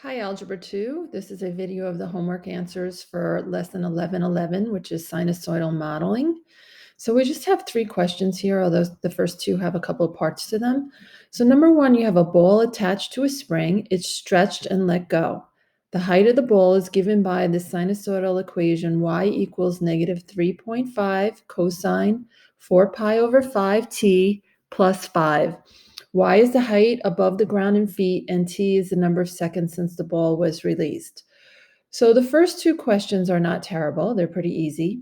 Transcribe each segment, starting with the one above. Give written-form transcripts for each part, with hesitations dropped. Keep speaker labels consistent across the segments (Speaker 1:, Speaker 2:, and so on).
Speaker 1: Hi, Algebra 2. This is a video of the homework answers for lesson 1111, which is sinusoidal modeling. So we just have 3 questions here, although the first 2 have a couple of parts to them. So number 1, you have a ball attached to a spring. It's stretched and let go. The height of the ball is given by the sinusoidal equation y equals negative 3.5 cosine 4 pi over 5t plus 5. Y is the height above the ground in feet, and t is the number of seconds since the ball was released. So the first 2 questions are not terrible. They're pretty easy.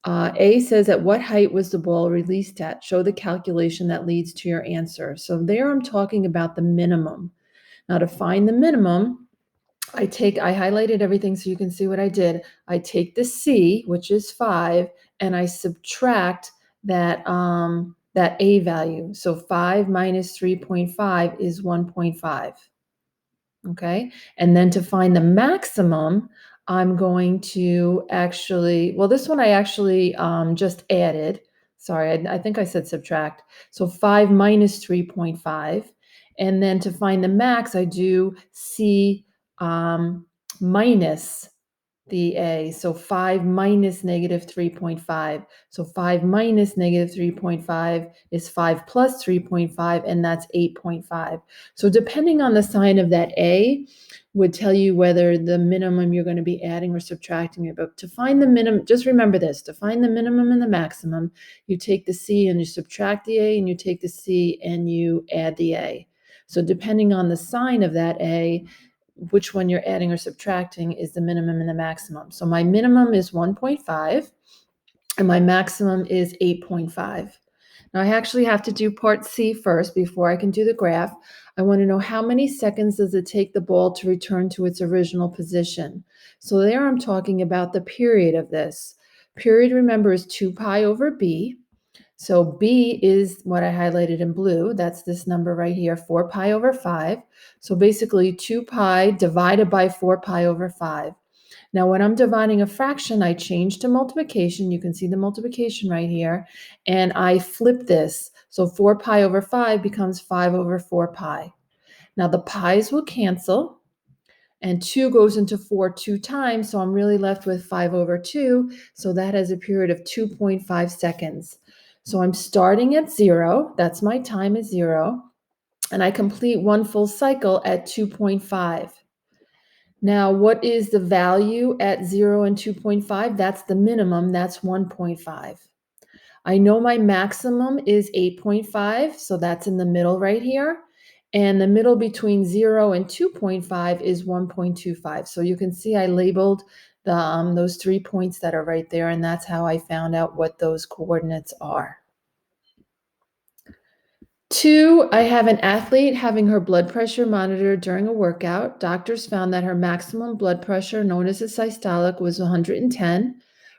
Speaker 1: A says, at what height was the ball released at? Show the calculation that leads to your answer. So there I'm talking about the minimum. Now to find the minimum, I highlighted everything so you can see what I did. I take the C, which is 5, and I subtract that A value. So 5 minus 3.5 is 1.5. Okay. And then to find the maximum, I'm going to this one I actually just added. Sorry, I think I said subtract. So 5 minus 3.5. And then to find the max, I do C minus the A. So 5 minus negative 3.5. So 5 minus negative 3.5 is 5 plus 3.5, and that's 8.5. So depending on the sign of that A would tell you whether the minimum you're going to be adding or subtracting it. But to find the minimum, just remember this, to find the minimum and the maximum, you take the C and you subtract the A, and you take the C and you add the A. So depending on the sign of that A, which one you're adding or subtracting is the minimum and the maximum. So my minimum is 1.5 and my maximum is 8.5. Now I actually have to do part C first before I can do the graph. I want to know how many seconds does it take the ball to return to its original position. So there I'm talking about the period of this. Period, remember, is 2 pi over b. So B is what I highlighted in blue. That's this number right here, 4 pi over 5. So basically 2 pi divided by 4 pi over 5. Now when I'm dividing a fraction, I change to multiplication. You can see the multiplication right here. And I flip this. So 4 pi over 5 becomes 5 over 4 pi. Now the pi's will cancel. And 2 goes into 4 2 times, so I'm really left with 5 over 2. So that has a period of 2.5 seconds. So I'm starting at 0. That's my time is 0. And I complete one full cycle at 2.5. Now, what is the value at 0 and 2.5? That's the minimum. That's 1.5. I know my maximum is 8.5, so that's in the middle right here. And the middle between 0 and 2.5 is 1.25. So you can see I labeled those 3 points that are right there, and that's how I found out what those coordinates are. 2, I have an athlete having her blood pressure monitored during a workout. Doctors found that her maximum blood pressure, known as the systolic, was 110.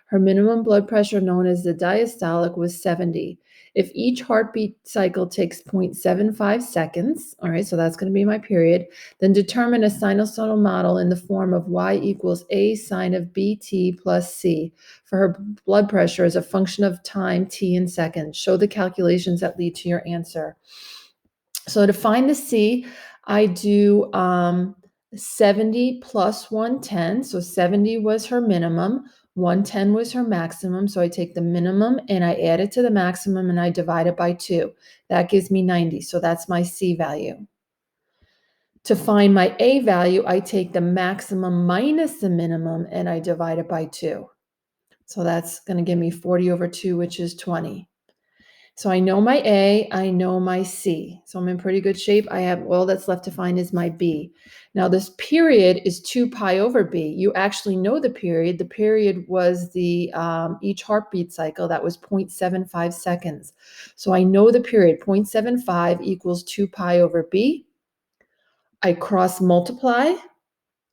Speaker 1: Her minimum blood pressure, known as the diastolic, was 70. If each heartbeat cycle takes 0.75 seconds, all right, so that's going to be my period, then determine a sinusoidal model in the form of y equals a sine of bt plus c for her blood pressure as a function of time, t in seconds. Show the calculations that lead to your answer. So to find the C, I do 70 plus 110. So 70 was her minimum. 110 was her maximum. So I take the minimum and I add it to the maximum and I divide it by 2. That gives me 90. So that's my C value. To find my A value, I take the maximum minus the minimum and I divide it by 2. So that's going to give me 40 over 2, which is 20. So I know my A, I know my C. So I'm in pretty good shape. I have all that's left to find is my B. Now this period is 2 pi over B. You actually know the period. The period was the each heartbeat cycle. That was 0.75 seconds. So I know the period. 0.75 equals 2 pi over B. I cross multiply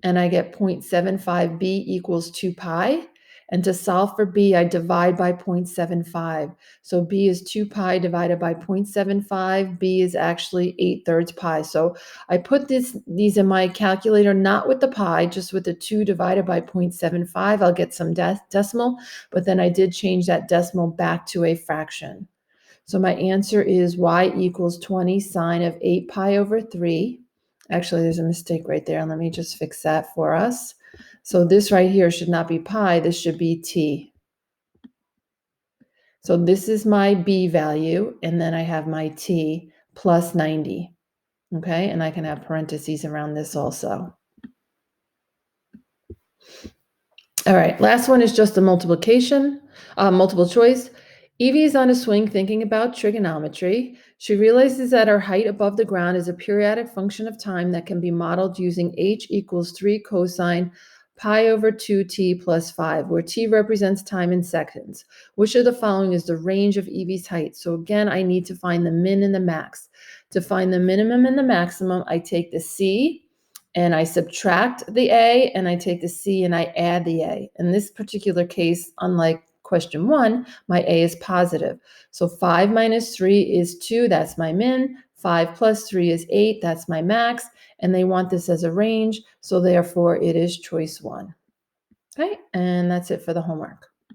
Speaker 1: and I get 0.75 B equals 2 pi. And to solve for B, I divide by 0.75. So B is 2 pi divided by 0.75. B is actually 8/3 pi. So I put these in my calculator, not with the pi, just with the 2 divided by 0.75. I'll get some decimal, but then I did change that decimal back to a fraction. So my answer is y equals 20 sine of 8 pi over 3. Actually, there's a mistake right there. Let me just fix that for us. So this right here should not be pi. This should be t. So this is my b value, and then I have my t plus 90. Okay, and I can have parentheses around this also. All right, last one is just a multiple choice. Evie is on a swing thinking about trigonometry. She realizes that her height above the ground is a periodic function of time that can be modeled using h equals 3 cosine pi over 2t plus 5, where t represents time in seconds. Which of the following is the range of Evie's height? So again, I need to find the min and the max. To find the minimum and the maximum, I take the c, and I subtract the A, and I take the C and I add the A. In this particular case, unlike question 1, my A is positive. So 5 minus 3 is 2, that's my min. 5 plus 3 is 8, that's my max. And they want this as a range, so therefore it is choice 1. Okay, and that's it for the homework.